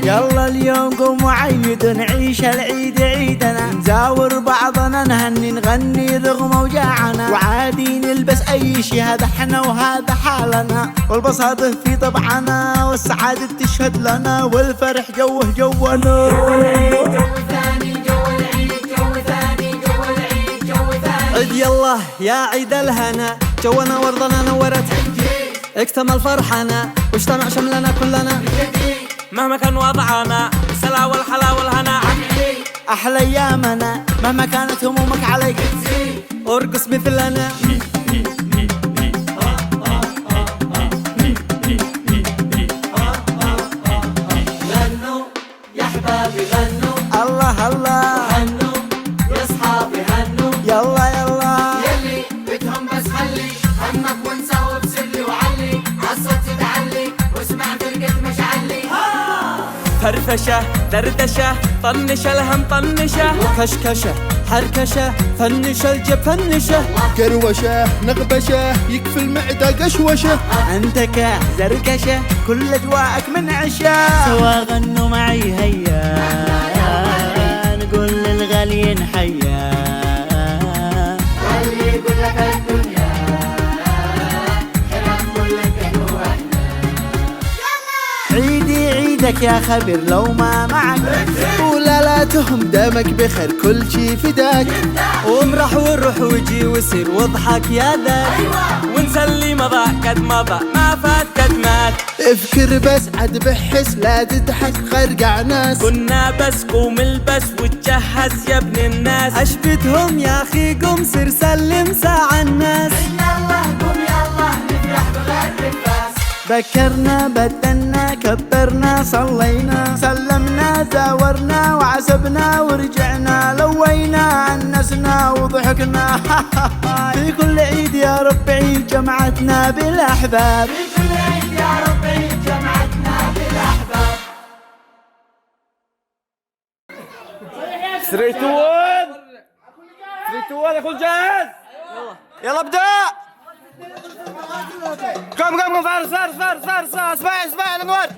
يلا اليوم قوم وعيد نعيش العيد عيدنا، نزاور بعضنا نهني نغني رغم وجاعنا، وعادي نلبس اي شي هذا احنا وهذا حالنا، والبساطة في طبعنا والسعادة تشهد لنا، والفرح جوه جونا. عيد يلا يا عيد الهنا، جونا وارضنا نورت، اكتمل فرحنا واجتمع شملنا كلنا، مهما كان وضعنا السلا والحلا والهنا، احلى ايامنا مهما كانت همومك عليك، ارقص مثلنا. غنوا يا احبابي غنوا، الله الله غنوا يا اصحابي هنوا، يلا يلا يلي بدهم بس خلي همك وانسى وبسلي وعلي عالصوت تعلي واسمع فرقة مشعلي. فرفشة دردشة طنش الهم طنشة، كشكشة حركشة فنش الجب فنشة، قروشة نغبشة يكفي المعدة قشوشة، عندك زركشة كل اجواءك منعشة، سوا غنوا معي هيا نقول للغاليين حيا، واللي يقول لك الدنيا حرام كل الدنيا واحنا. عيدي عيدك يا خبير لو ما معك، ولا لا تهم دامك بخير كل شي فداك، وامرح والروح وجي وسير واضحك يا ذاك، ونسى اللي مضى قد مضى ما فات قد مات، افكر بس عد بحس لا تضحك غرقع ناس، كنا بس قوم البس وتجهز يا ابن الناس، اشبتهم يا اخي قم سر سلم ساعة الناس، يلا قوم يلا نفرح بغير الفاس، بكرنا بدلنا كبرنا صلينا سلمنا زاورنا وعسبنا ورجعنا لوينا أنسنا وضحكنا في كل عيد يا رب عيد جمعتنا بالأحباب، في كل عيد يا رب عيد جمعتنا بالأحباب. 3 2 1 3 2 1 الكل جاهز؟ يلا ابدأ. قم فارس اسمع الانوار.